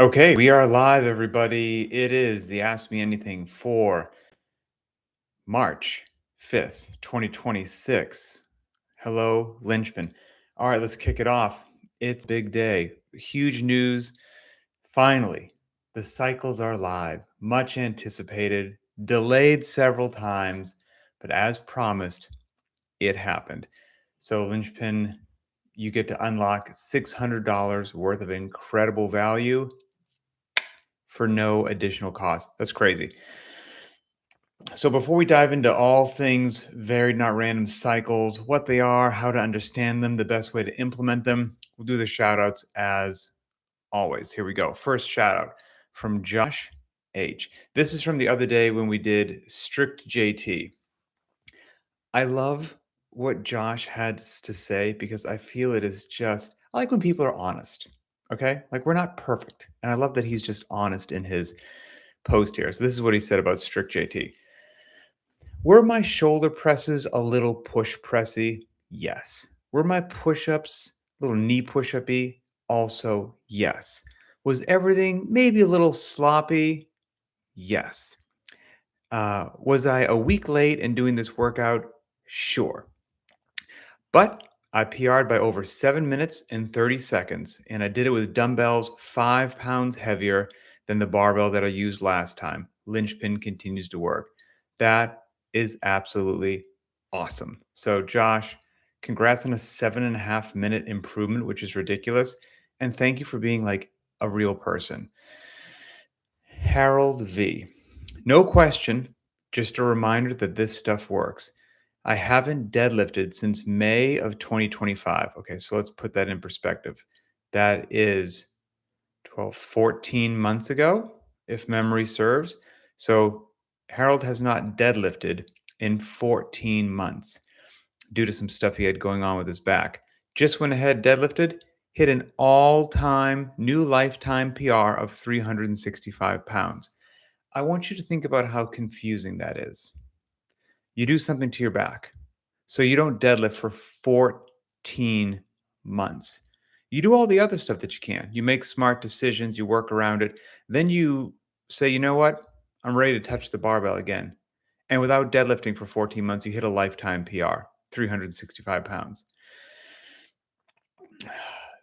Okay, we are live, everybody. It is the Ask Me Anything for March 5th, 2026. Hello, Linchpin. All right, let's kick it off. It's a big day. Huge news. Finally, the cycles are live. Much anticipated, delayed several times, but as promised, it happened. So, Linchpin, you get to unlock $600 worth of incredible value for no additional cost. That's crazy. So, before we dive into all things varied, not random cycles, what they are, how to understand them, the best way to implement them, we'll do the shout outs as always. Here we go. First shout out from Josh H. This is from the other day when we did Strict JT. I love what Josh had to say because I feel it is just, I like when people are honest. Okay. Like we're not perfect. And I love that he's just honest in his post here. So this is what he said about Strict JT. Were my shoulder presses a little push pressy? Yes. Were my push ups a little knee push uppy? Also, yes. Was everything maybe a little sloppy? Yes. Was I a week late in doing this workout? Sure. But I PR'd by over 7 minutes and 30 seconds, and I did it with dumbbells 5 pounds heavier than the barbell that I used last time. Linchpin continues to work. That is absolutely awesome. So, Josh, congrats on a 7.5 minute improvement, which is ridiculous. And thank you for being like a real person. Harold V. No question, just a reminder that this stuff works. I haven't deadlifted since May of 2025. Okay, so let's put that in perspective. That is 12, 14 months ago, if memory serves. So Harold has not deadlifted in 14 months due to some stuff he had going on with his back. Just went ahead, deadlifted, hit an all time new lifetime PR of 365 pounds. I want you to think about how confusing that is. You do something to your back. So you don't deadlift for 14 months. You do all the other stuff that you can. You make smart decisions, you work around it. Then you say, you know what? I'm ready to touch the barbell again. And without deadlifting for 14 months, you hit a lifetime PR, 365 pounds.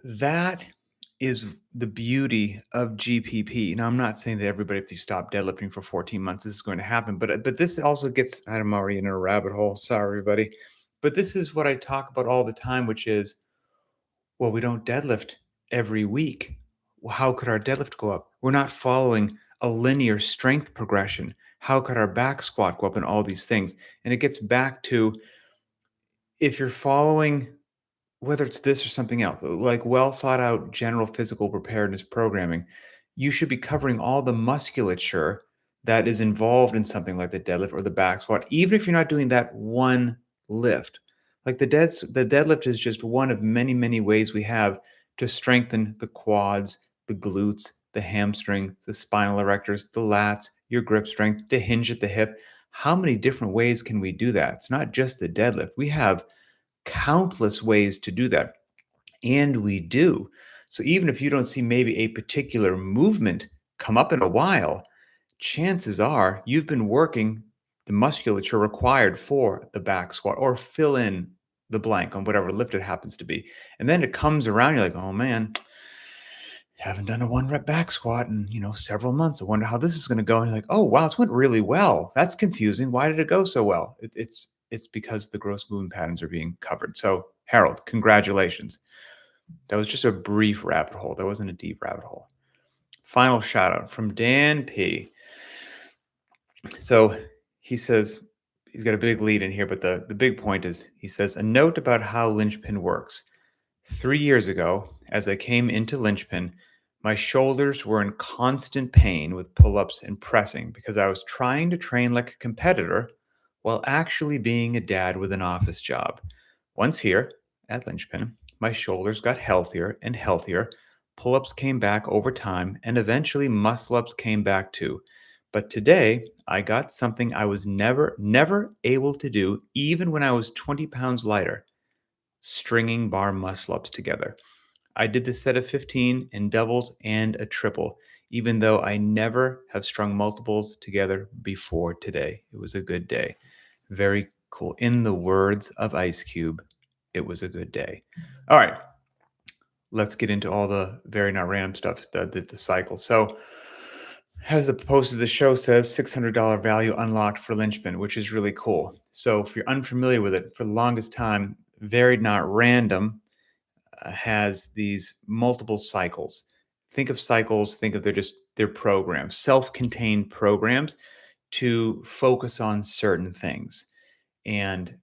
That is the beauty of GPP. Now, I'm not saying that everybody, if you stop deadlifting for 14 months, this is going to happen, but this also gets, I'm already in a rabbit hole. Sorry, everybody. But this is what I talk about all the time, which is, well, we don't deadlift every week. Well, how could our deadlift go up? We're not following a linear strength progression. How could our back squat go up and all these things? And it gets back to if you're following whether it's this or something else, like well thought out general physical preparedness programming, you should be covering all the musculature that is involved in something like the deadlift or the back squat, even if you're not doing that one lift. Like the deadlift is just one of many, many ways we have to strengthen the quads, the glutes, the hamstring, the spinal erectors, the lats, your grip strength, to hinge at the hip. How many different ways can we do that? It's not just the deadlift. We have countless ways to do that. And we do. So even if you don't see maybe a particular movement come up in a while, chances are you've been working the musculature required for the back squat or fill in the blank on whatever lift it happens to be. And then it comes around, you're like, oh man, haven't done a 1 rep back squat in, several months. I wonder how this is going to go. And you're like, oh wow, this went really well. That's confusing. Why did it go so well? It's because the gross movement patterns are being covered. So Harold, congratulations. That was just a brief rabbit hole. That wasn't a deep rabbit hole. Final shout out from Dan P. So he says, he's got a big lead in here, but the big point is, he says, a note about how Linchpin works. 3 years ago, as I came into Linchpin, my shoulders were in constant pain with pull-ups and pressing because I was trying to train like a competitor while actually being a dad with an office job. Once here at Linchpin, my shoulders got healthier and healthier. Pull-ups came back over time, and eventually muscle-ups came back too. But today, I got something I was never able to do even when I was 20 pounds lighter, stringing bar muscle-ups together. I did the set of 15 in doubles and a triple, even though I never have strung multiples together before today. It was a good day. Very cool. In the words of Ice Cube, it was a good day. All right, let's get into all the very not random stuff, the cycle. So, as the post of the show says, $600 value unlocked for Linchpin, which is really cool. So, if you're unfamiliar with it, for the longest time, varied not random has these multiple cycles. Think of cycles, think of their programs, self-contained programs to focus on certain things. And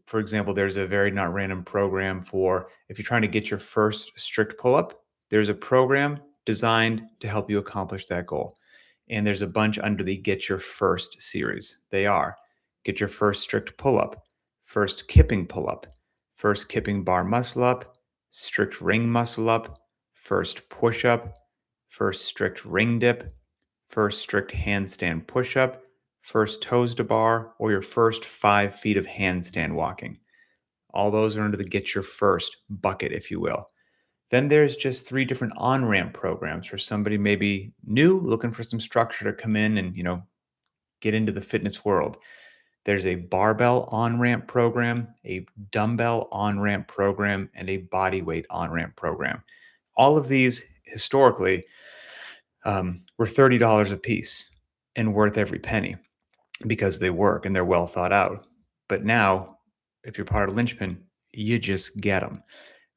for example, there's a very not random program for if you're trying to get your first strict pull up, there's a program designed to help you accomplish that goal. And there's a bunch under the Get Your First series. They are Get Your First Strict Pull Up, First Kipping Pull Up, First Kipping Bar Muscle Up, Strict Ring Muscle Up, First Push Up, First Strict Ring Dip, First Strict Handstand Push Up, first toes to bar, or your first 5 feet of handstand walking. All those are under the Get Your First bucket, if you will. Then there's just 3 different on-ramp programs for somebody maybe new looking for some structure to come in and, get into the fitness world. There's a barbell on-ramp program, a dumbbell on-ramp program, and a body weight on-ramp program. All of these historically were $30 a piece and worth every penny, because they work and they're well thought out. But now, if you're part of Linchpin, you just get them.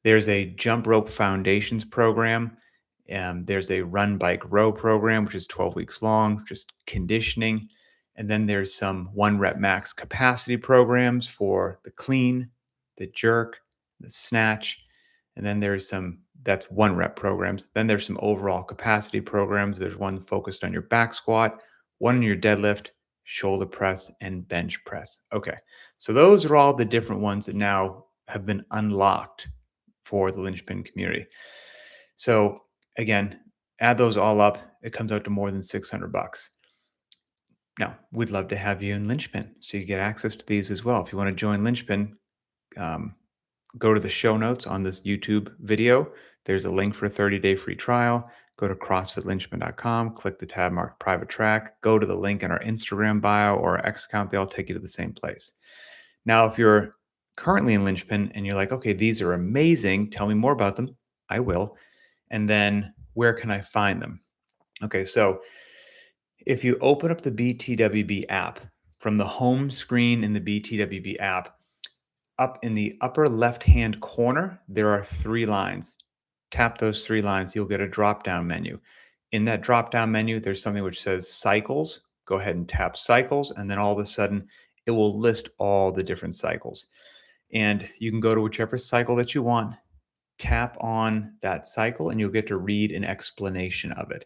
There's a jump rope foundations program. There's a run bike row program, which is 12 weeks long, just conditioning. And then there's some 1 rep max capacity programs for the clean, the jerk, the snatch. And then that's 1 rep programs. Then there's some overall capacity programs. There's one focused on your back squat, one on your deadlift, shoulder press, and bench press. Okay. So those are all the different ones that now have been unlocked for the Linchpin community. So again, add those all up, it comes out to more than $600. Now, we'd love to have you in Linchpin, so you get access to these as well. If you want to join Linchpin, um, go to the show notes on this YouTube video. There's a link for a 30-day free trial. Go to CrossFitLynchpin.com, click the tab marked private track, go to the link in our Instagram bio or our X account. They all take you to the same place. Now, if you're currently in Linchpin and you're like, okay, these are amazing, tell me more about them, I will. And then where can I find them? Okay, so if you open up the BTWB app from the home screen in the BTWB app, up in the upper left-hand corner, there are 3 lines. Tap those 3 lines, you'll get a drop-down menu. In that drop-down menu, there's something which says cycles. Go ahead and tap cycles, and then all of a sudden, it will list all the different cycles. And you can go to whichever cycle that you want, tap on that cycle, and you'll get to read an explanation of it.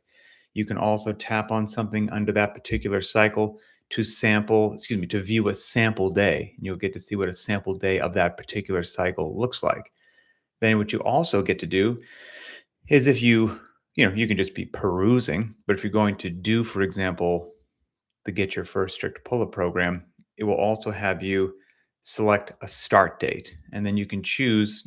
You can also tap on something under that particular cycle to view a sample day. And you'll get to see what a sample day of that particular cycle looks like. Then what you also get to do is if you can just be perusing, but if you're going to do, for example, the Get Your First Strict Pull-Up program, it will also have you select a start date. And then you can choose,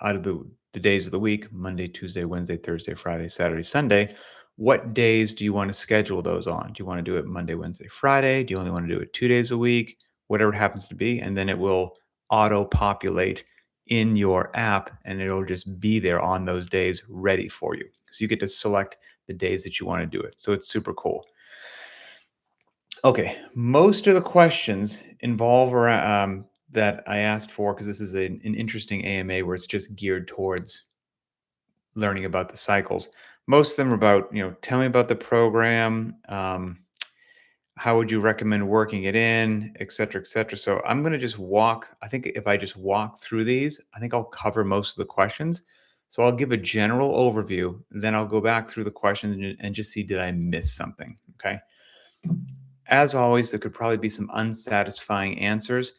out of the days of the week, Monday, Tuesday, Wednesday, Thursday, Friday, Saturday, Sunday, what days do you want to schedule those on? Do you want to do it Monday, Wednesday, Friday? Do you only want to do it 2 days a week? Whatever it happens to be. And then it will auto populate in your app and it'll just be there on those days ready for you. So you get to select the days that you want to do it. So it's super cool. Okay, most of the questions involve that I asked for, because this is an interesting AMA where it's just geared towards learning about the cycles. Most of them are about, tell me about the program, how would you recommend working it in, et cetera, et cetera. So I'm going to just I think if I just walk through these, I think I'll cover most of the questions. So I'll give a general overview, then I'll go back through the questions and just see, did I miss something? Okay. As always, there could probably be some unsatisfying answers.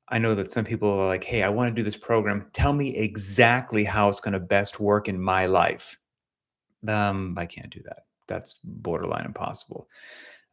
I know that some people are like, hey, I want to do this program. Tell me exactly how it's going to best work in my life. I can't do that. That's borderline impossible.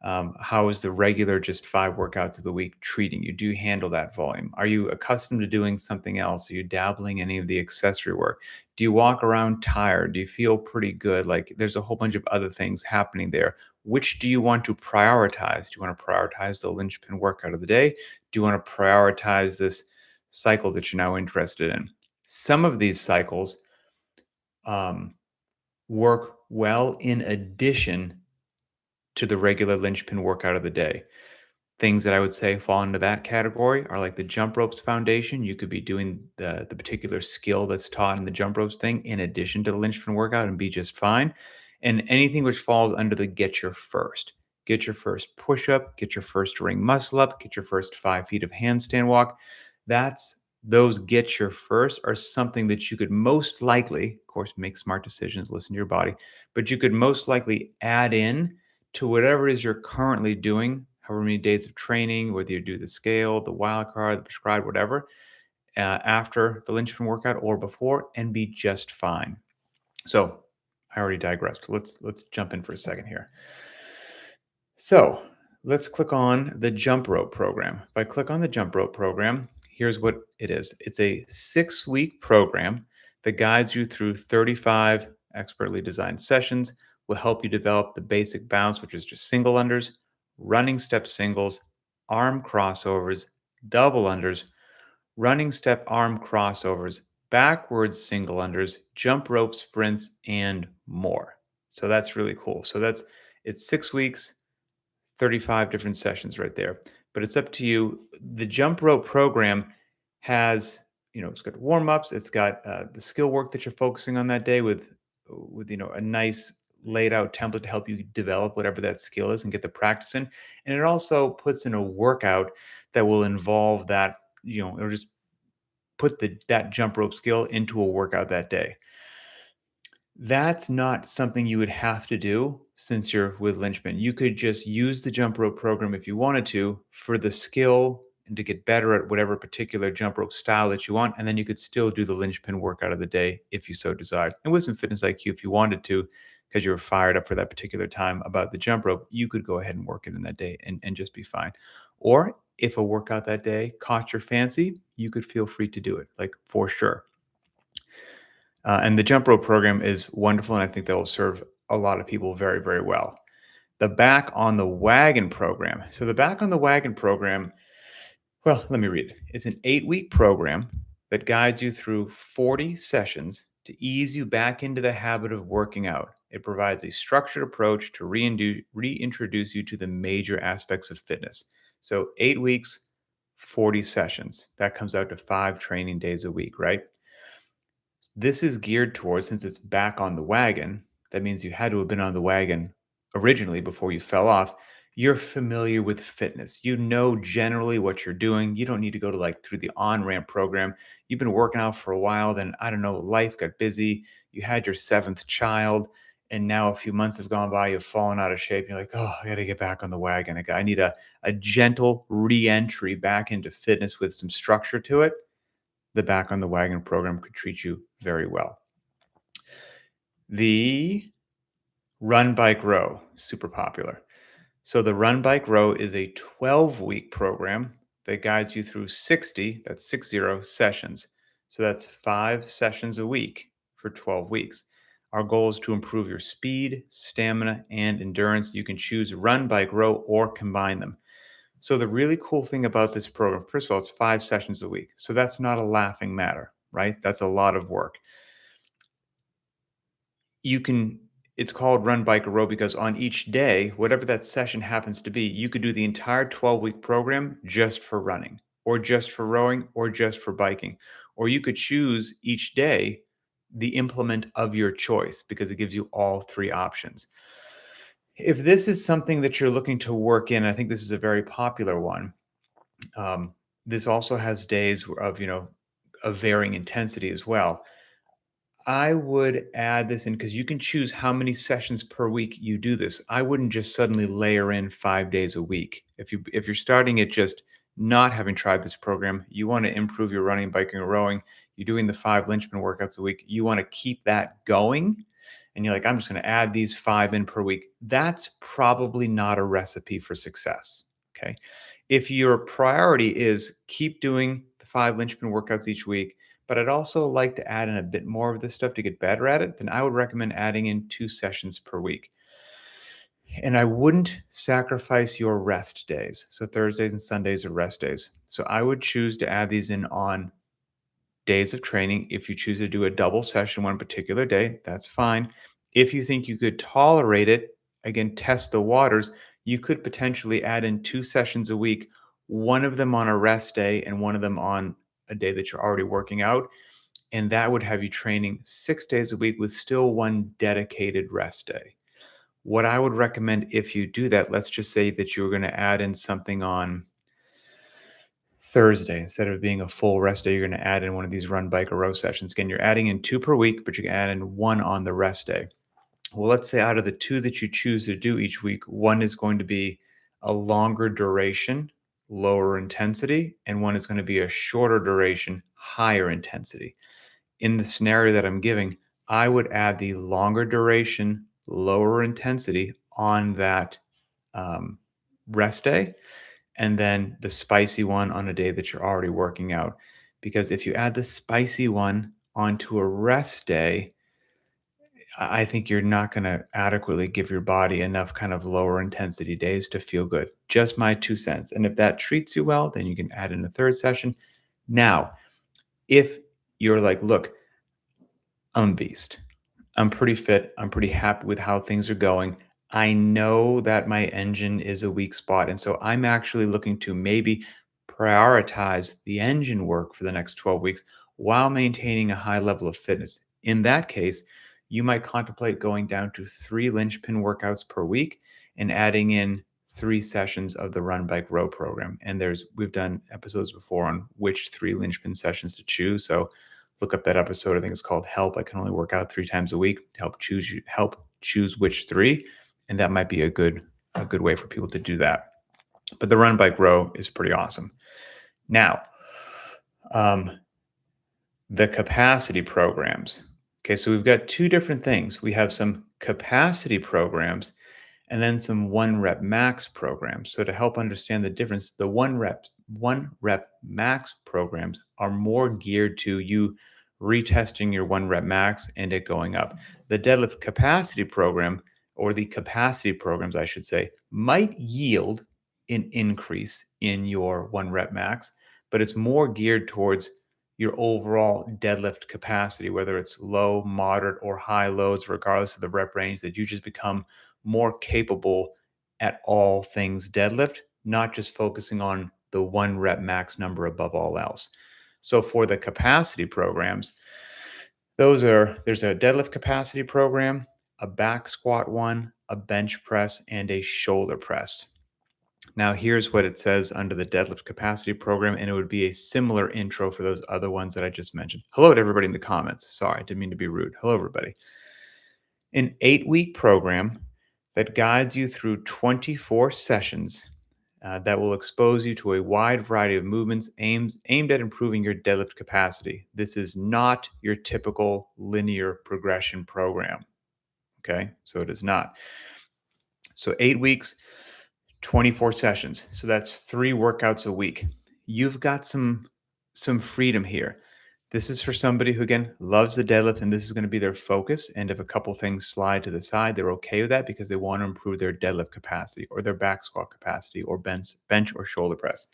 How is the regular just 5 workouts of the week treating you? Do you handle that volume? Are you accustomed to doing something else? Are you dabbling in any of the accessory work? Do you walk around tired? Do you feel pretty good? Like there's a whole bunch of other things happening there. Which do you want to prioritize? Do you want to prioritize the linchpin workout of the day? Do you want to prioritize this cycle that you're now interested in? Some of these cycles um, work well in addition to the regular linchpin workout of the day. Things that I would say fall into that category are like the jump ropes foundation. You could be doing the particular skill that's taught in the jump ropes thing in addition to the linchpin workout and be just fine. And anything which falls under the get your first push up, get your first ring muscle up, get your first 5 feet of handstand walk. That's those get your first are something that you could most likely, of course, make smart decisions, listen to your body, but you could most likely add in to whatever it is you're currently doing, however many days of training, whether you do the scale, the wild card, the prescribed, whatever, after the linchpin workout or before, and be just fine. So I already digressed. Let's jump in for a second here. So let's click on the jump rope program. If I click on the jump rope program, here's what it is. It's a 6-week program that guides you through 35 expertly designed sessions, will help you develop the basic bounce, which is just single unders, running step singles, arm crossovers, double unders, running step arm crossovers, backwards single unders, jump rope sprints, and more. So that's really cool. It's 6 weeks, 35 different sessions right there. But it's up to you. The jump rope program has, it's got warm ups. It's got the skill work that you're focusing on that day with a nice laid out template to help you develop whatever that skill is and get the practice in. And it also puts in a workout that will involve that, it'll just put that jump rope skill into a workout that day. That's not something you would have to do since you're with Linchpin. You could just use the jump rope program if you wanted to for the skill and to get better at whatever particular jump rope style that you want. And then you could still do the Linchpin workout of the day if you so desired. And with some Fitness IQ, if you wanted to, because you were fired up for that particular time about the jump rope, you could go ahead and work it in that day and just be fine. Or if a workout that day caught your fancy, you could feel free to do it, like for sure. And the jump rope program is wonderful, and I think that will serve a lot of people very, very well. The back on the wagon program. So the back on the wagon program, well, let me read it. It's an 8-week program that guides you through 40 sessions to ease you back into the habit of working out. It provides a structured approach to reintroduce you to the major aspects of fitness. So 8 weeks, 40 sessions. That comes out to 5 training days a week, right? This is geared towards, since it's back on the wagon, that means you had to have been on the wagon originally before you fell off. You're familiar with fitness. You know generally what you're doing. You don't need to go to through the on ramp program. You've been working out for a while, then I don't know, life got busy. You had your 7th child, and now a few months have gone by. You've fallen out of shape. You're like, oh, I got to get back on the wagon. I need a gentle re entry back into fitness with some structure to it. The back on the wagon program could treat you very well. The Run Bike Row, super popular. So the Run Bike Row is a 12-week program that guides you through 60, that's 60 sessions. So that's 5 sessions a week for 12 weeks. Our goal is to improve your speed, stamina, and endurance. You can choose Run, Bike, Row, or combine them. So the really cool thing about this program, first of all, it's 5 sessions a week. So that's not a laughing matter, right? That's a lot of work. You can It's called Run Bike or Row because on each day, whatever that session happens to be, you could do the entire 12-week program just for running or just for rowing or just for biking. Or you could choose each day the implement of your choice because it gives you all 3 options. If this is something that you're looking to work in, I think this is a very popular one. This also has days of varying intensity as well. I would add this in because you can choose how many sessions per week you do this. I wouldn't just suddenly layer in 5 days a week. If you're starting at just not having tried this program, you want to improve your running, biking, or rowing. You're doing the 5 Linchpin workouts a week. You want to keep that going. and you're like, I'm just going to add these 5 in per week, that's probably not a recipe for success. Okay. If your priority is keep doing the 5 linchpin workouts each week, but I'd also like to add in a bit more of this stuff to get better at it, then I would recommend adding in 2 sessions per week. And I wouldn't sacrifice your rest days. So Thursdays and Sundays are rest days. So I would choose to add these in on days of training. If you choose to do a double session one particular day, that's fine. If you think you could tolerate it, again, test the waters, you could potentially add in 2 sessions a week, one of them on a rest day and one of them on a day that you're already working out. And that would have you training 6 days a week with still one dedicated rest day. What I would recommend if you do that, let's just say that you're going to add in something on Thursday. Instead of being a full rest day, you're going to add in one of these run, bike, or row sessions. Again, you're adding in 2 per week, but you can add in one on the rest day. Well, let's say out of the 2 that you choose to do each week, one is going to be a longer duration, lower intensity, and one is going to be a shorter duration, higher intensity. In the scenario that I'm giving, I would add the longer duration, lower intensity on that rest day, and then the spicy one on a day that you're already working out. Because if you add the spicy one onto a rest day, I think you're not going to adequately give your body enough kind of lower intensity days to feel good. Just my 2 cents. And if that treats you well, then you can add in a third session. Now, if you're like, look, I'm a beast. I'm pretty fit. I'm pretty happy with how things are going. I know that my engine is a weak spot. And so I'm actually looking to maybe prioritize the engine work for the next 12 weeks while maintaining a high level of fitness. In that case, you might contemplate going down to 3 linchpin workouts per week and adding in 3 sessions of the run bike row program. And we've done episodes before on which 3 linchpin sessions to choose. So look up that episode. I think it's called Help. I can only work out 3 times a week to help choose which 3. And that might be a good way for people to do that. But the run bike row is pretty awesome. Now, the capacity programs. Okay, so we've got 2 different things. We have some capacity programs and then some 1 rep max programs. So to help understand the difference, the one rep max programs are more geared to you retesting your 1 rep max and it going up. The deadlift capacity program, or the capacity programs, I should say, might yield an increase in your 1 rep max, but it's more geared towards your overall deadlift capacity, whether it's low, moderate, or high loads, regardless of the rep range, that you just become more capable at all things deadlift, not just focusing on the 1 rep max number above all else. So for the capacity programs, there's a deadlift capacity program, a back squat one, a bench press, and a shoulder press. Now, here's what it says under the deadlift capacity program, and it would be a similar intro for those other ones that I just mentioned. Hello to everybody in the comments. Sorry, I didn't mean to be rude. Hello, everybody. An 8-week program that guides you through 24 sessions that will expose you to a wide variety of movements aimed at improving your deadlift capacity. This is not your typical linear progression program. Okay, so it is not. So 8 weeks, 24 sessions. So that's 3 workouts a week. You've got some freedom here. This is for somebody who, again, loves the deadlift and this is going to be their focus. And if a couple things slide to the side, they're okay with that because they want to improve their deadlift capacity or their back squat capacity or bench or shoulder press.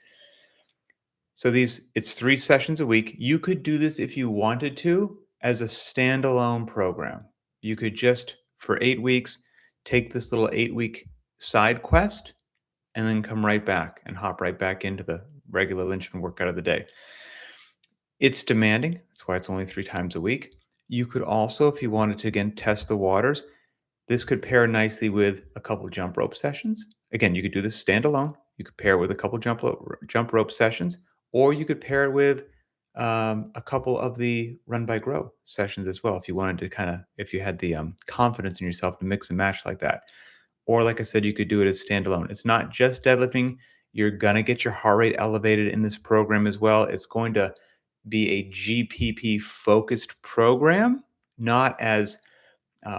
So it's 3 sessions a week. You could do this if you wanted to as a standalone program. You could just, for 8 weeks, take this little 8-week side quest and then come right back and hop right back into the regular Linchpin workout of the day. It's demanding. That's why it's only 3 times a week. You could also, if you wanted to, again, test the waters, this could pair nicely with a couple jump rope sessions. Again, you could do this standalone. You could pair it with a couple jump rope sessions, or you could pair it with a couple of the run bike row sessions as well. If you wanted to if you had the confidence in yourself to mix and match like that. Or like I said, you could do it as standalone. It's not just deadlifting. You're going to get your heart rate elevated in this program as well. It's going to be a GPP focused program, not as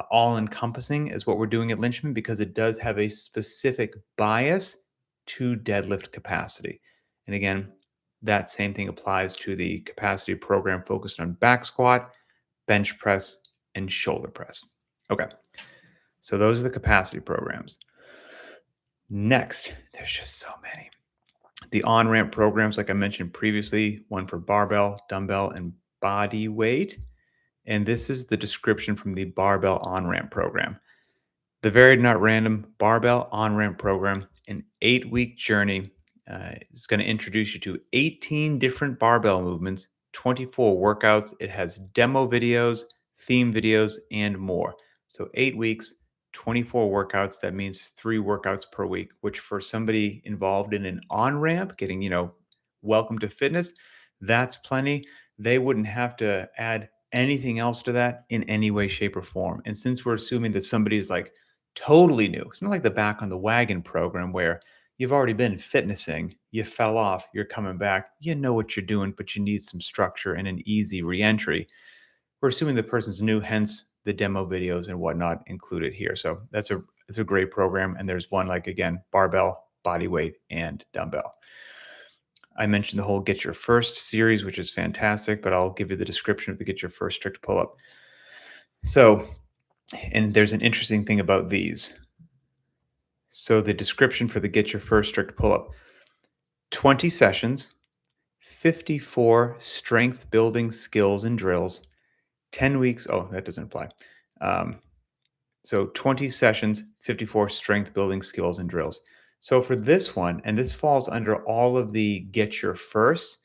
all encompassing is what we're doing at Lynchman because it does have a specific bias to deadlift capacity. And again, that same thing applies to the capacity program focused on back squat, bench press, and shoulder press. Okay, so those are the capacity programs. Next, there's just so many. The on ramp programs, like I mentioned previously, one for barbell, dumbbell, and body weight. And this is the description from the barbell on ramp program. The Varied Not Random Barbell On Ramp Program, an 8-week journey, is going to introduce you to 18 different barbell movements, 24 workouts. It has demo videos, theme videos, and more. So 8 weeks, 24 workouts. That means 3 workouts per week, which for somebody involved in an on ramp, getting, welcome to fitness, that's plenty. They wouldn't have to add anything else to that in any way, shape, or form. And since we're assuming that somebody is like totally new. It's not like the back on the wagon program where you've already been fitnessing, you fell off, you're coming back, you know what you're doing, but you need some structure and an easy reentry. We're assuming the person's new, hence the demo videos and whatnot included here. So it's a great program. And there's one like again, barbell, body weight, and dumbbell. I mentioned the whole Get Your First series, which is fantastic, but I'll give you the description of the Get Your First strict pull up. So, and there's an interesting thing about these. So the description for the Get Your First strict pull-up, 20 sessions, 54 strength building skills and drills, 10 weeks. Oh, that doesn't apply. So 20 sessions, 54 strength building skills and drills. So for this one, and this falls under all of the Get Your First,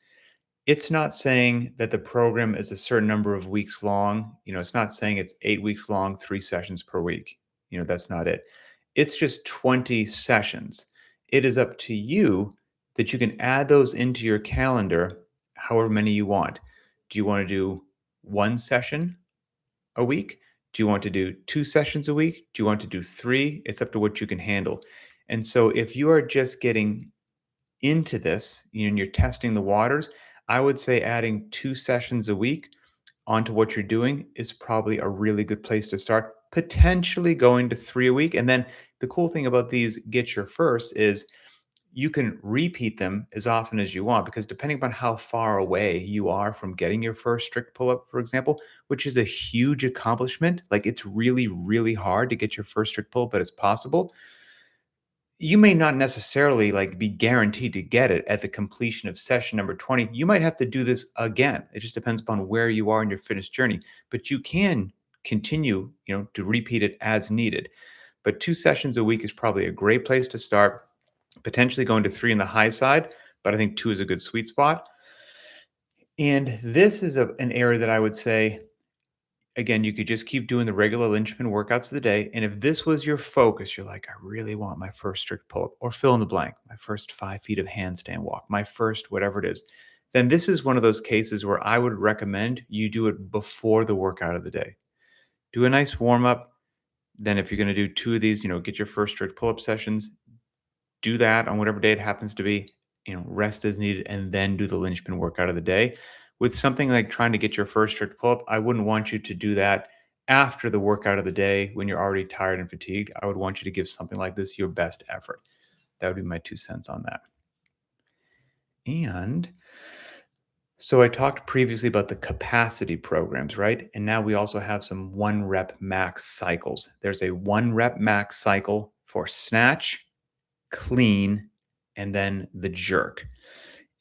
it's not saying that the program is a certain number of weeks long. It's not saying it's 8 weeks long, 3 sessions per week. That's not it. It's just 20 sessions. It is up to you that you can add those into your calendar however many you want. Do you want to do 1 session a week? Do you want to do 2 sessions a week? Do you want to do 3? It's up to what you can handle. And so if you are just getting into this and you're testing the waters, I would say adding 2 sessions a week onto what you're doing is probably a really good place to start, potentially going to 3 a week. And then the cool thing about these Get Your First is you can repeat them as often as you want because depending upon how far away you are from getting your first strict pull up, for example, which is a huge accomplishment, like it's really, really hard to get your first strict pull up, but it's possible. You may not necessarily like be guaranteed to get it at the completion of session number 20. You might have to do this again. It just depends upon where you are in your fitness journey, but you can continue, to repeat it as needed. But 2 sessions a week is probably a great place to start, potentially going to 3 in the high side, but I think 2 is a good sweet spot. And this is an area that I would say, again, you could just keep doing the regular Linchpin workouts of the day. And if this was your focus, you're like, I really want my first strict pull up or fill in the blank, my first 5 feet of handstand walk, my first whatever it is, then this is one of those cases where I would recommend you do it before the workout of the day. Do a nice warm up. Then, if you're going to do 2 of these, get your first strict pull up sessions, do that on whatever day it happens to be, rest as needed, and then do the Linchpin workout of the day. With something like trying to get your first strict pull up, I wouldn't want you to do that after the workout of the day when you're already tired and fatigued. I would want you to give something like this your best effort. That would be my 2 cents on that. And so I talked previously about the capacity programs, right? And now we also have some 1 rep max cycles. There's a 1 rep max cycle for snatch, clean, and then the jerk.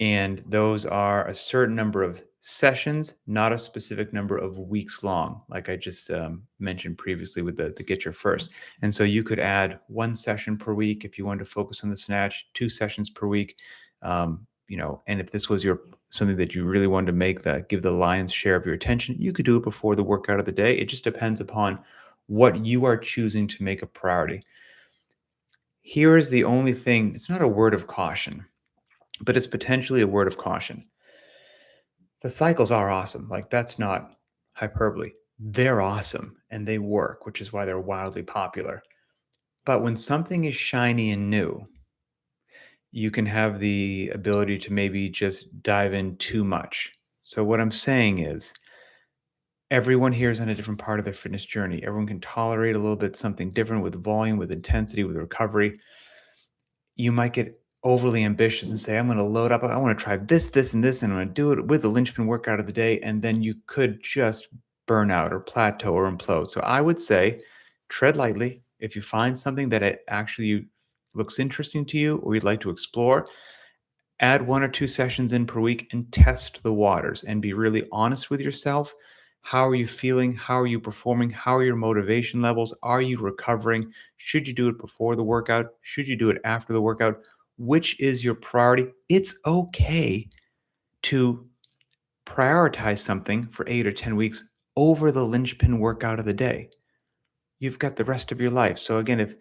And those are a certain number of sessions, not a specific number of weeks long, like I just mentioned previously with the Get Your First. And so you could add 1 session per week if you wanted to focus on the snatch, 2 sessions per week. And if this was your something that you really wanted to give the lion's share of your attention, you could do it before the workout of the day. It just depends upon what you are choosing to make a priority. Here is the only thing, it's not a word of caution, but it's potentially a word of caution. The cycles are awesome. Like, that's not hyperbole. They're awesome and they work, which is why they're wildly popular. But when something is shiny and new, you can have the ability to maybe just dive in too much. So, what I'm saying is, Everyone here is on a different part of their fitness journey. Everyone can tolerate a little bit something different with volume, with intensity, with recovery. You might get overly ambitious and say, I'm going to load up. I want to try this, this, and this, and I'm going to do it with the linchpin workout of the day. And then you could just burn out or plateau or implode. So I would say tread lightly. If you find something that it actually looks interesting to you or you'd like to explore, add 1 or 2 sessions in per week and test the waters and be really honest with yourself. How are you feeling? How are you performing? How are your motivation levels? Are you recovering? Should you do it before the workout? Should you do it after the workout? Which is your priority? It's okay to prioritize something for 8 or 10 weeks over the linchpin workout of the day. You've got the rest of your life. So again,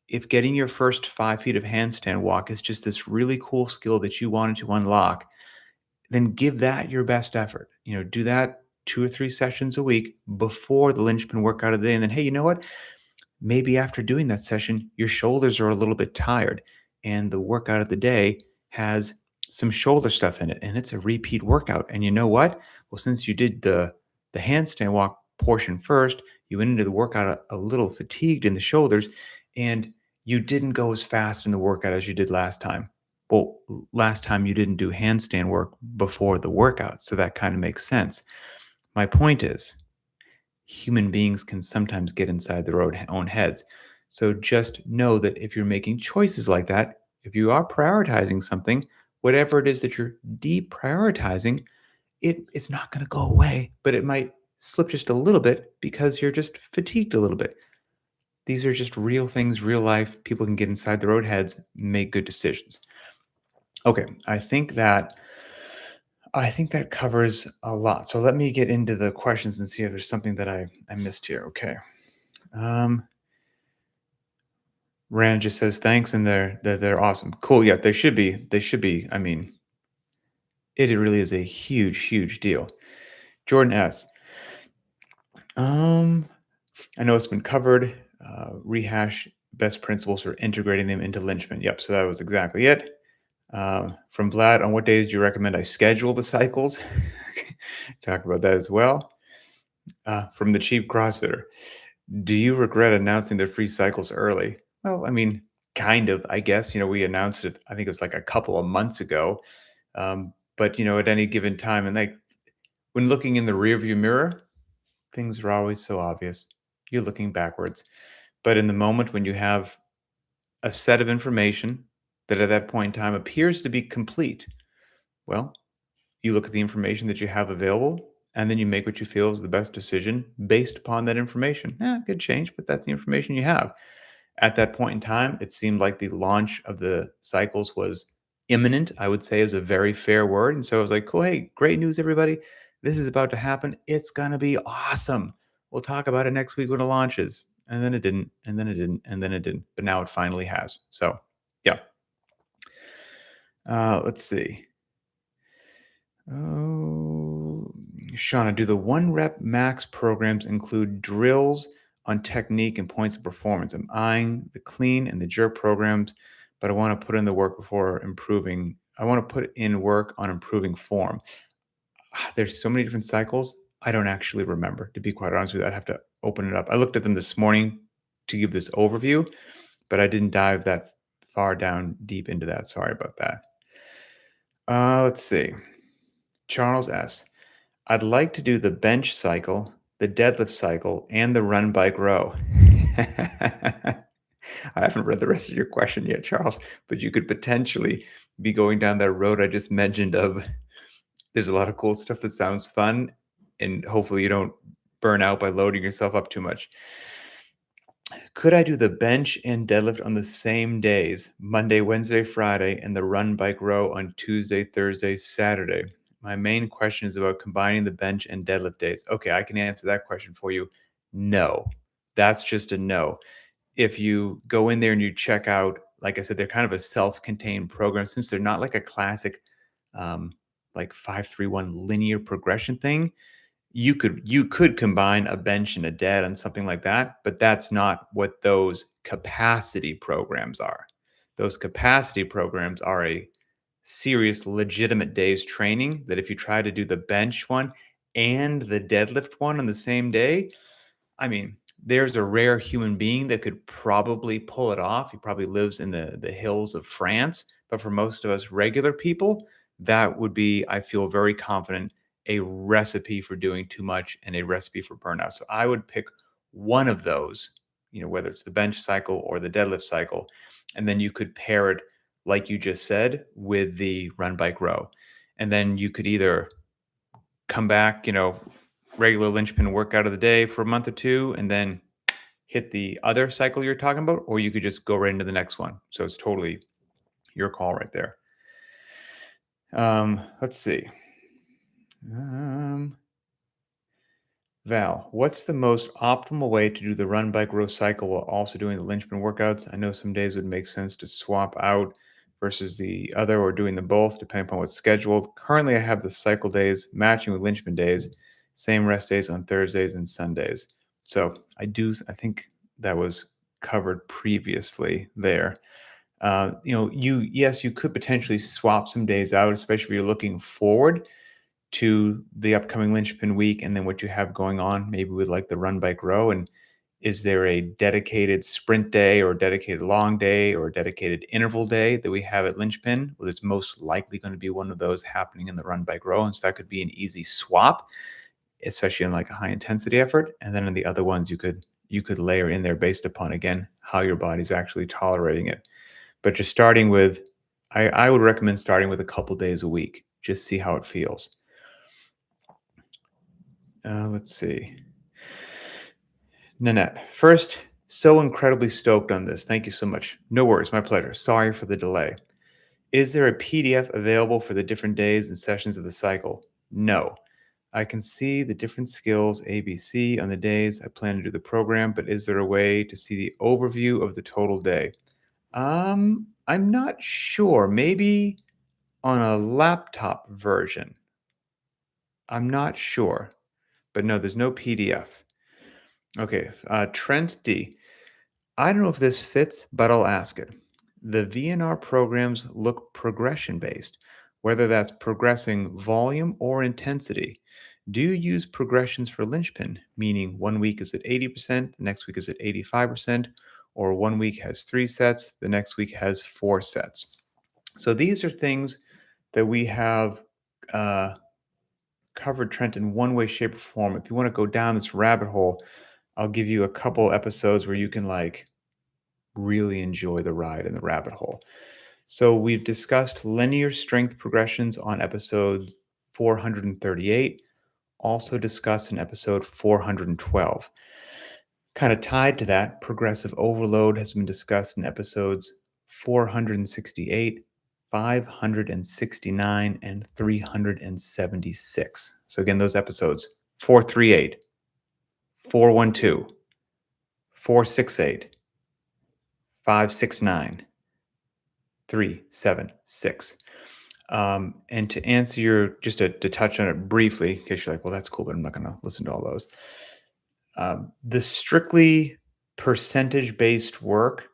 if getting your first 5 feet of handstand walk is just this really cool skill that you wanted to unlock, then give that your best effort. Do that 2 or 3 sessions a week before the linchpin workout of the day. And then, hey, you know what? Maybe after doing that session, your shoulders are a little bit tired, and the workout of the day has some shoulder stuff in it, and it's a repeat workout. And you know what? Well, since you did the handstand walk portion first, you went into the workout a little fatigued in the shoulders, and you didn't go as fast in the workout as you did last time. Well, last time you didn't do handstand work before the workout, so that kind of makes sense. My point is, human beings can sometimes get inside their own heads. So just know that if you're making choices like that, if you are prioritizing something, whatever it is that you're deprioritizing, it's not going to go away, but it might slip just a little bit because you're just fatigued a little bit. These are just real things, real life. People can get inside their own heads, make good decisions. Okay, I think that covers a lot. So let me get into the questions and see if there's something that I missed here. Okay. Um, Rand just says thanks, and they're awesome. Cool. Yeah, they should be. They should be. I mean, it really is a huge, huge deal. Jordan S. Um, I know it's been covered. Rehash best principles for integrating them into Linchpin. Yep. So that was exactly it. From Vlad, on what days do you recommend I schedule the cycles? Talk about that as well. From the cheap CrossFitter, do you regret announcing the free cycles early? Well, I mean, kind of, I guess. We announced it, I think it was like a couple of months ago. But, at any given time, and like when looking in the rearview mirror, things are always so obvious. You're looking backwards. But in the moment when you have a set of information that at that point in time appears to be complete, well, you look at the information that you have available, and then you make what you feel is the best decision based upon that information. It could change, but that's the information you have. At that point in time, it seemed like the launch of the cycles was imminent, I would say is a very fair word. And so I was like, cool, hey, great news, everybody. This is about to happen. It's going to be awesome. We'll talk about it next week when it launches. And then it didn't, and then it didn't, and then it didn't. But now it finally has. So, yeah. Let's see. Oh, Shauna, do the 1 rep max programs include drills on technique and points of performance? I'm eyeing the clean and the jerk programs, but I want to put in the work before improving. I want to put in work on improving form. There's so many different cycles. I don't actually remember, to be quite honest with you. I'd have to open it up. I looked at them this morning to give this overview, but I didn't dive that far down deep into that. Sorry about that. Let's see. Charles S. I'd like to do the bench cycle, the deadlift cycle, and the run, bike, row. I haven't read the rest of your question yet, Charles, but you could potentially be going down that road I just mentioned of there's a lot of cool stuff that sounds fun, and hopefully you don't burn out by loading yourself up too much. Could I do the bench and deadlift on the same days, Monday, Wednesday, Friday, and the run, bike, row on Tuesday, Thursday, Saturday? My main question is about combining the bench and deadlift days. Okay, I can answer that question for you. No, that's just a no. If you go in there and you check out, like I said, they're kind of a self-contained program since they're not like a classic, um, like 5-3-1 linear progression thing. You could combine a bench and a dead and something like that, but that's not what those capacity programs are. Those capacity programs are a serious legitimate days training that if you try to do the bench one, and the deadlift one on the same day, I mean, there's a rare human being that could probably pull it off. He probably lives in the hills of France, but for most of us regular people, that would be, I feel very confident, a recipe for doing too much and a recipe for burnout. So I would pick one of those, whether it's the bench cycle or the deadlift cycle, and then you could pair it, like you just said, with the run, bike, row. And then you could either come back, regular linchpin workout of the day for a month or two, and then hit the other cycle you're talking about, or you could just go right into the next one. So it's totally your call right there. Let's see. Um, Val, what's the most optimal way to do the run, bike, row cycle while also doing the Linchpin workouts? I know some days would make sense to swap out versus the other or doing them both, depending upon what's scheduled. Currently, I have the cycle days matching with Linchpin days, same rest days on Thursdays and Sundays. So I think that was covered previously there. Yes, you could potentially swap some days out, especially if you're looking forward to the upcoming linchpin week and then what you have going on, maybe with like the run, bike, row. And is there a dedicated sprint day or a dedicated long day or a dedicated interval day that we have at linchpin? Well, it's most likely going to be one of those happening in the run, bike, row. And so that could be an easy swap, especially in like a high intensity effort. And then in the other ones, you could layer in there based upon, again, how your body's actually tolerating it. But just starting with, I would recommend starting with a couple days a week. Just see how it feels. Let's see. Nanette, first, so incredibly stoked on this. Thank you so much. No worries, my pleasure. Sorry for the delay. Is there a PDF available for the different days and sessions of the cycle? No. I can see the different skills ABC on the days I plan to do the program, but is there a way to see the overview of the total day? I'm not sure. Maybe on a laptop version. I'm not sure. But no, there's no PDF. Okay, Trent D. I don't know if this fits, but I'll ask it. The VNR programs look progression based, whether that's progressing volume or intensity. Do you use progressions for linchpin, meaning one week is at 80%, the next week is at 85%, or one week has 3 sets, the next week has 4 sets? So these are things that we have uh, covered, Trent, in one way, shape, or form. If you want to go down this rabbit hole, I'll give you a couple episodes where you can like really enjoy the ride in the rabbit hole. So we've discussed linear strength progressions on episode 438, also discussed in episode 412. Kind of tied to that, progressive overload has been discussed in episodes 468, 569, and 376. So again, those episodes 438, 412, 468, 569, 376. And to answer just to touch on it briefly, in case you're like, well, that's cool, but I'm not going to listen to all those. The strictly percentage based work,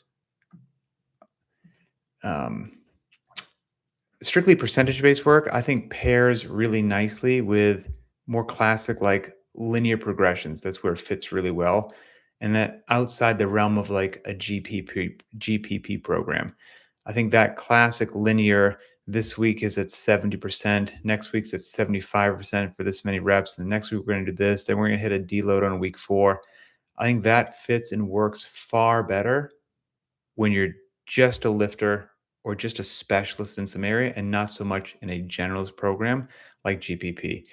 um, I think pairs really nicely with more classic, like linear progressions. That's where it fits really well. And that outside the realm of like a GPP program. I think that classic linear, this week is at 70%, next week's at 75% for this many reps, and the next week we're going to do this, then we're going to hit a deload on week 4. I think that fits and works far better when you're just a lifter or just a specialist in some area and not so much in a generalist program like GPP.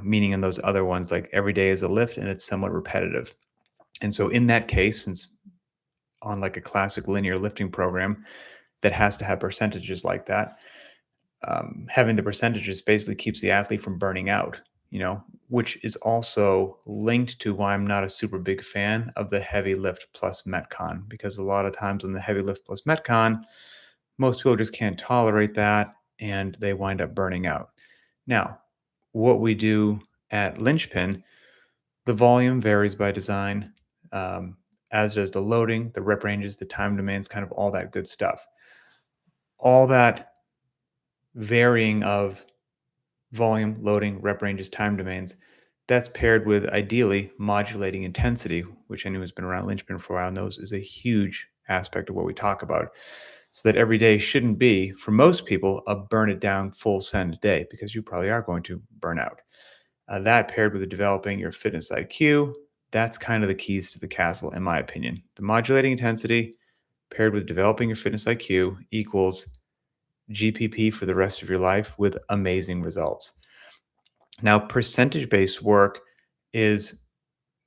Meaning in those other ones, like every day is a lift and it's somewhat repetitive. And so in that case, since on like a classic linear lifting program that has to have percentages like that, having the percentages basically keeps the athlete from burning out, which is also linked to why I'm not a super big fan of the heavy lift plus Metcon, because a lot of times on the heavy lift plus Metcon, most people just can't tolerate that and they wind up burning out. Now, what we do at Linchpin, the volume varies by design, as does the loading, the rep ranges, the time demands, kind of all that good stuff. All that varying of volume, loading, rep ranges, time domains. That's paired with ideally modulating intensity, which anyone who's been around Linchpin for a while knows is a huge aspect of what we talk about. So that every day shouldn't be, for most people, a burn it down full send day because you probably are going to burn out. That paired with developing your fitness IQ, that's kind of the keys to the castle, in my opinion. The modulating intensity paired with developing your fitness IQ equals GPP for the rest of your life with amazing results. Now, percentage based work is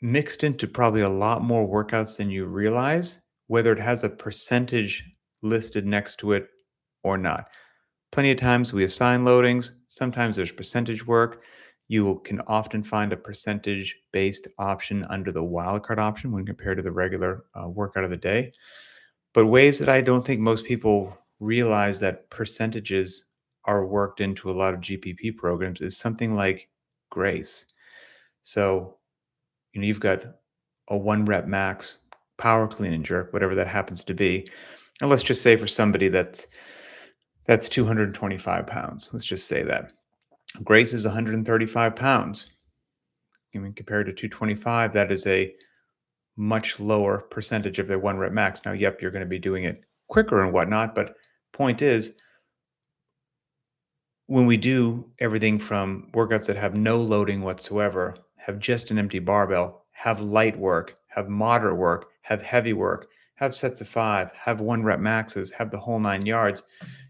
mixed into probably a lot more workouts than you realize, whether it has a percentage listed next to it or not. Plenty of times we assign loadings, sometimes there's percentage work. Can often find a percentage based option under the wildcard option when compared to the regular workout of the day. But ways that I don't think most people realize that percentages are worked into a lot of GPP programs is something like grace. So, you've got a one rep max power clean and jerk, whatever that happens to be. And let's just say for somebody that's 225 pounds. Let's just say that. Grace is 135 pounds. I mean, compared to 225, that is a much lower percentage of their one rep max. Now, yep, you're going to be doing it quicker and whatnot, but point is, when we do everything from workouts that have no loading whatsoever, have just an empty barbell, have light work, have moderate work, have heavy work, have sets of five, have one rep maxes, have the whole 9 yards,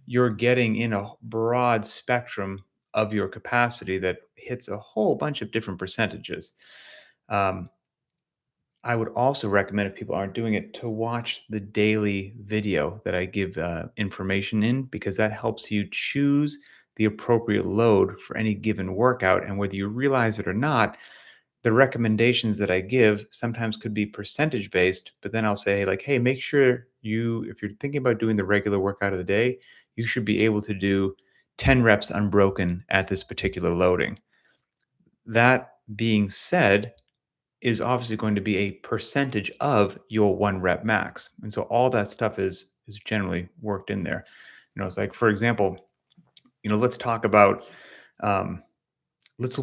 you're getting in a broad spectrum of your capacity that hits a whole bunch of different percentages. Um, I would also recommend, if people aren't doing it, to watch the daily video that I give information in, because that helps you choose the appropriate load for any given workout. And whether you realize it or not, the recommendations that I give sometimes could be percentage based, but then I'll say, like, hey, make sure if you're thinking about doing the regular workout of the day, you should be able to do 10 reps unbroken at this particular loading. That being said, is obviously going to be a percentage of your one rep max. And so all that stuff is generally worked in there. It's like, for example, let's talk about um, let's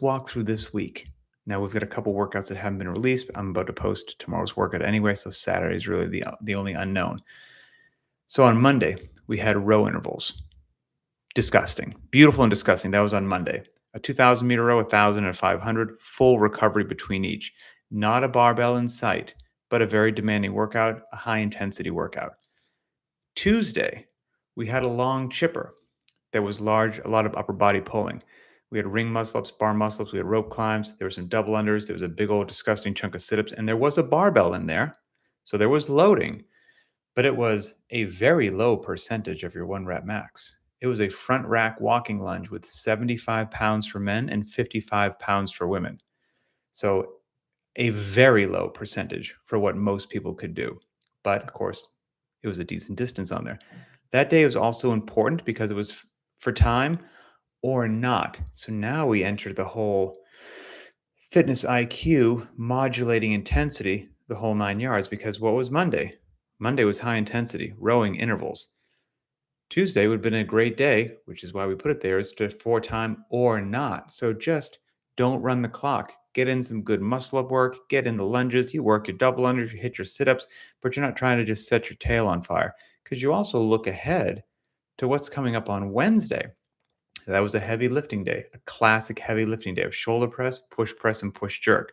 walk through this week. Now we've got a couple workouts that haven't been released. I'm about to post tomorrow's workout anyway, so Saturday is really the only unknown. So on Monday we had row intervals. Disgusting, beautiful and disgusting. That was on Monday. A 2,000 meter row, 1,000 and 500, full recovery between each. Not a barbell in sight, but a very demanding workout, a high intensity workout. Tuesday, we had a long chipper that was large, a lot of upper body pulling. We had ring muscle ups, bar muscle ups, we had rope climbs, there were some double unders, there was a big old disgusting chunk of sit ups, and there was a barbell in there. So there was loading, but it was a very low percentage of your one rep max. It was a front rack walking lunge with 75 pounds for men and 55 pounds for women. So a very low percentage for what most people could do. But of course, it was a decent distance on there. That day was also important because it was for time or not. So now we enter the whole fitness IQ modulating intensity, the whole 9 yards, because what was Monday? Monday was high intensity, rowing intervals. Tuesday would have been a great day, which is why we put it there, is to for time or not. So just don't run the clock. Get in some good muscle up work, get in the lunges, you work your double unders, you hit your sit ups, but you're not trying to just set your tail on fire, because you also look ahead to what's coming up on Wednesday. That was a heavy lifting day, a classic heavy lifting day of shoulder press, and push jerk.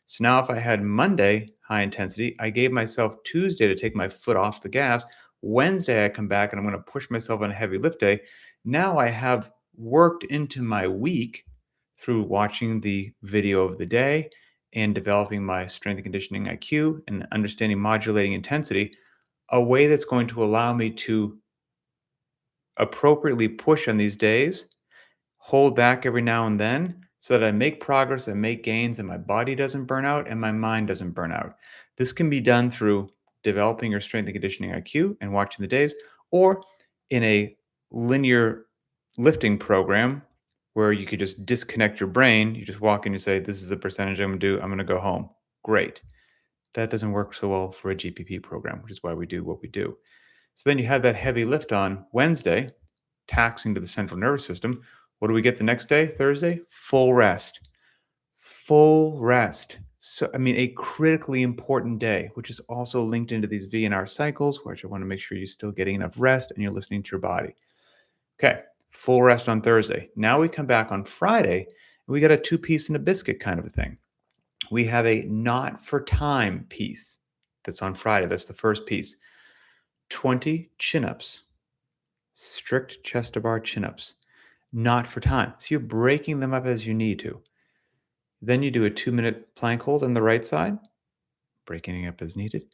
So now, if I had Monday high intensity, I gave myself Tuesday to take my foot off the gas. Wednesday, I come back and I'm going to push myself on a heavy lift day. Now I have worked into my week through watching the video of the day and developing my strength and conditioning IQ and understanding modulating intensity, a way that's going to allow me to appropriately push on these days, hold back every now and then so that I make progress and make gains and my body doesn't burn out and my mind doesn't burn out. This can be done through developing your strength and conditioning IQ and watching the days, or in a linear lifting program where you could just disconnect your brain. You just walk in, you say, this is the percentage I'm going to do. I'm going to go home. Great. That doesn't work so well for a GPP program, which is why we do what we do. So then you have that heavy lift on Wednesday, taxing to the central nervous system. What do we get the next day, Thursday? Full rest. Full rest. So, I mean, a critically important day, which is also linked into these VNR cycles, which I want to make sure you're still getting enough rest and you're listening to your body. Okay, full rest on Thursday. Now we come back on Friday and we got a two-piece and a biscuit kind of a thing. We have a not for time piece that's on Friday. That's the first piece. 20 chin ups, strict chest to bar chin ups, not for time. So you're breaking them up as you need to. Then you do a 2-minute plank hold on the right side, breaking it up as needed.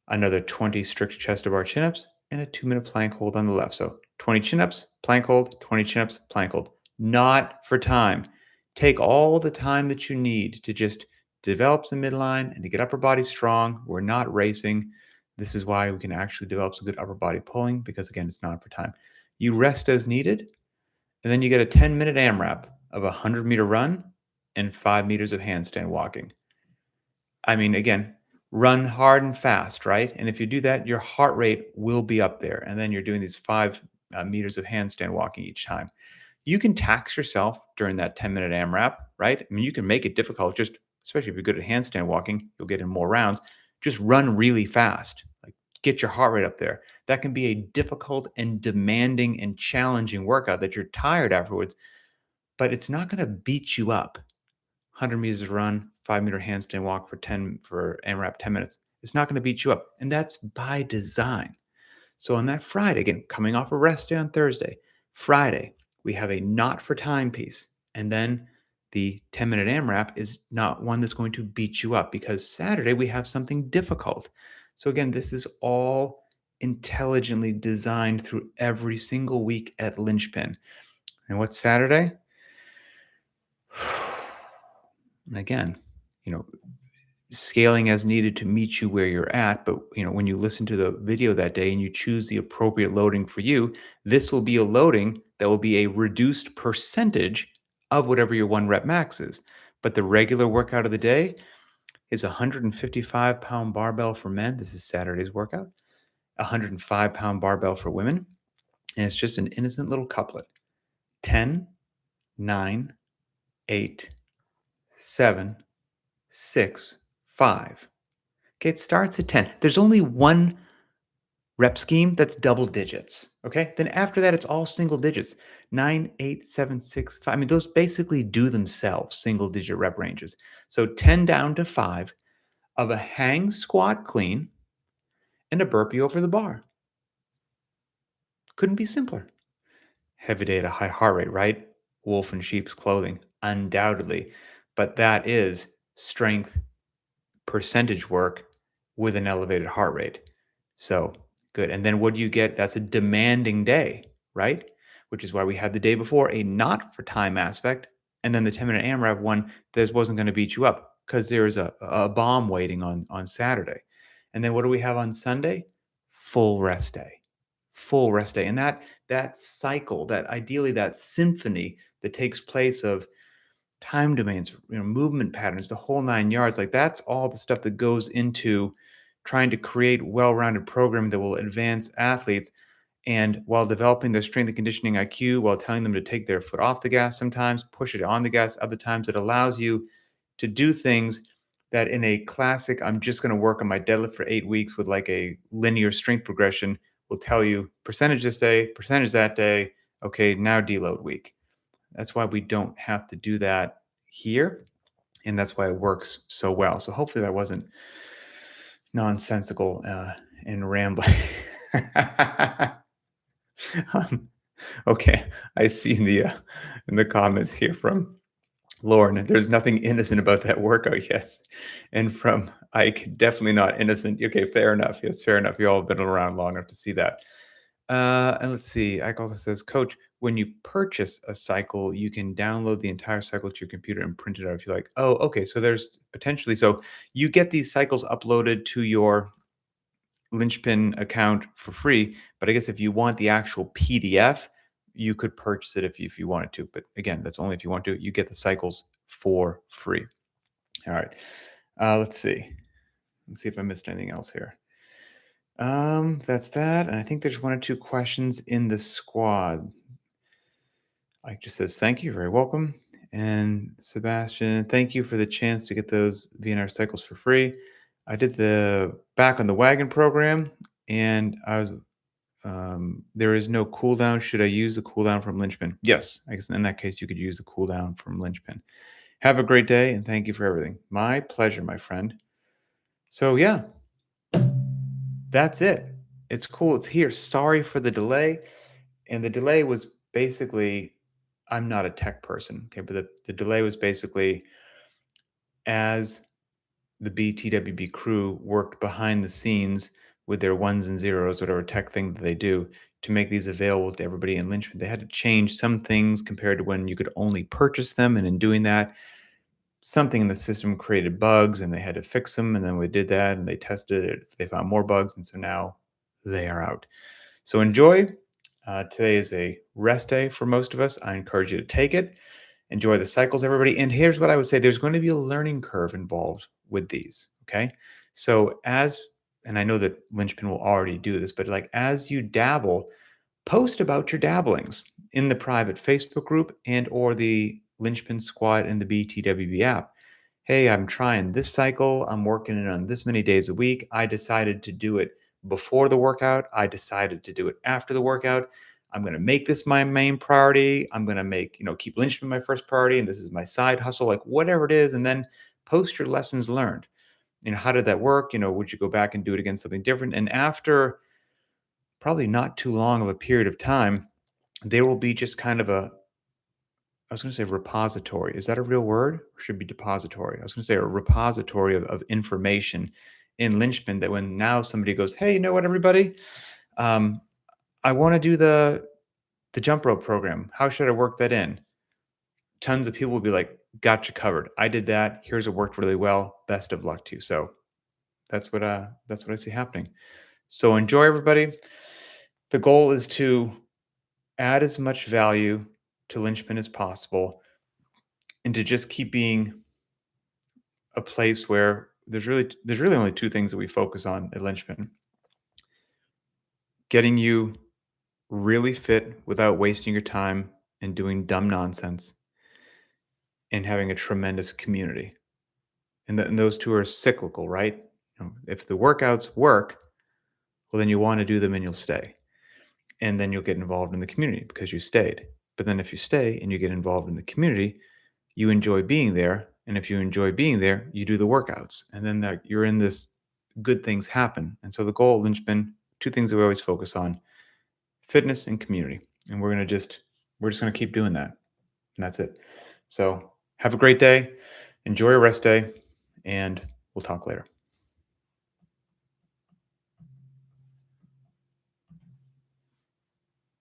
Another 20 strict chest to bar chin ups, and a 2-minute plank hold on the left. So 20 chin ups, plank hold, 20 chin ups, plank hold. Not for time. Take all the time that you need to just develop some midline and to get upper body strong. We're not racing. This is why we can actually develop some good upper body pulling because, again, it's not for time. You rest as needed, and then you get a 10-minute AMRAP of a 100-meter run and 5 meters of handstand walking. I mean, again, run hard and fast, right? And if you do that, your heart rate will be up there. And then you're doing these 5 meters of handstand walking each time. You can tax yourself during that 10-minute AMRAP, right? I mean, you can make it difficult, just especially if you're good at handstand walking, you'll get in more rounds. Just run really fast, like get your heart rate up there. That can be a difficult and demanding and challenging workout that you're tired afterwards, but it's not going to beat you up. 100 meters run, 5-meter handstand walk for AMRAP 10 minutes. It's not going to beat you up. And that's by design. So on that Friday, again, coming off a rest day on Thursday, Friday, we have a not for time piece. And then the 10-minute AMRAP is not one that's going to beat you up because Saturday we have something difficult. So again, this is all intelligently designed through every single week at Linchpin. And what's Saturday? And again, you know, scaling as needed to meet you where you're at. But when you listen to the video that day and you choose the appropriate loading for you, this will be a loading that will be a reduced percentage of whatever your 1 rep max is. But the regular workout of the day is a 155-pound barbell for men. This is Saturday's workout. 105-pound barbell for women. And it's just an innocent little couplet. 10, 9, 8, 7, 6, 5. Okay, it starts at 10. There's only one rep scheme that's double digits. Okay, then after that, it's all single digits 9, 8, 7, 6, 5. I mean, those basically do themselves single digit rep ranges. So 10 down to 5 of a hang squat clean and a burpee over the bar. Couldn't be simpler. Heavy day at a high heart rate, right? Wolf in sheep's clothing, undoubtedly. But that is strength percentage work with an elevated heart rate. So good. And then what do you get? That's a demanding day, right? Which is why we had the day before a not for time aspect. And then the 10-minute AMRAP one that wasn't going to beat you up because there's a bomb waiting on Saturday. And then what do we have on Sunday? Full rest day. Full rest day. And that cycle, that ideally that symphony that takes place of time domains, movement patterns, the whole 9 yards. Like that's all the stuff that goes into trying to create well-rounded programming that will advance athletes. And while developing their strength and conditioning IQ, while telling them to take their foot off the gas sometimes, push it on the gas other times, it allows you to do things that in a classic, I'm just going to work on my deadlift for 8 weeks with like a linear strength progression will tell you percentage this day, percentage that day. Okay, now deload week. That's why we don't have to do that here. And that's why it works so well. So hopefully that wasn't nonsensical and rambling. Um, okay, I see in the comments here from Lauren, there's nothing innocent about that workout, yes. And from Ike, definitely not innocent. Okay, fair enough. Yes, fair enough. You all have been around long enough to see that. And let's see. Ike also says, Coach, when you purchase a cycle, you can download the entire cycle to your computer and print it out if you like. Oh, okay. So there's potentially, so you get these cycles uploaded to your Linchpin account for free. But I guess if you want the actual PDF, you could purchase it if you wanted to. But again, that's only if you want to. You get the cycles for free. All right. Let's see. Let's see if I missed anything else here. That's that. And I think there's one or two questions in the squad. Ike just says, thank you, very welcome. And Sebastian, thank you for the chance to get those VNR cycles for free. I did the back on the wagon program, and there is no cooldown. Should I use the cooldown from Linchpin? Yes, I guess in that case, you could use the cooldown from Linchpin. Have a great day, and thank you for everything. My pleasure, my friend. So, yeah, that's it. It's cool. It's here. Sorry for the delay. And the delay was basically, I'm not a tech person, okay, but the delay was basically as the BTWB crew worked behind the scenes with their ones and zeros, whatever tech thing that they do, to make these available to everybody in Lynchburg. They had to change some things compared to when you could only purchase them. And in doing that, something in the system created bugs and they had to fix them. And then we did that and they tested it. They found more bugs. And so now they are out. So enjoy. Today is a rest day for most of us. I encourage you to take it. Enjoy the cycles, everybody. And here's what I would say, there's going to be a learning curve involved with these. Okay. So, and I know that Linchpin will already do this, but like as you dabble, post about your dabblings in the private Facebook group and or the Linchpin Squad in the BTWB app. Hey, I'm trying this cycle. I'm working it on this many days a week. I decided to do it before the workout. I decided to do it after the workout. I'm going to make this my main priority. I'm going to keep Linchpin my first priority. And this is my side hustle, like whatever it is. And then post your lessons learned. How did that work? Would you go back and do it again, something different? And after probably not too long of a period of time, there will be just kind of I was going to say repository. Is that a real word? Or should be depository? I was going to say a repository of information in Linchpin that when now somebody goes, hey, you know what, everybody? Um, I want to do the jump rope program. How should I work that in? Tons of people will be like, got you covered. I did that. Here's what worked really well. Best of luck to you. So that's what I see happening. So enjoy, everybody. The goal is to add as much value to Linchpin as possible and to just keep being a place where there's really only two things that we focus on at Linchpin: getting you really fit without wasting your time and doing dumb nonsense, and having a tremendous community. And those two are cyclical, right? If the workouts work, well, then you want to do them and you'll stay, and then you'll get involved in the community because you stayed. But then if you stay and you get involved in the community, you enjoy being there. And if you enjoy being there, you do the workouts. And then you're in this good things happen. And so the goal, Linchpin, two things that we always focus on: fitness and community. And we're just gonna keep doing that. And that's it. So have a great day, enjoy your rest day, and we'll talk later.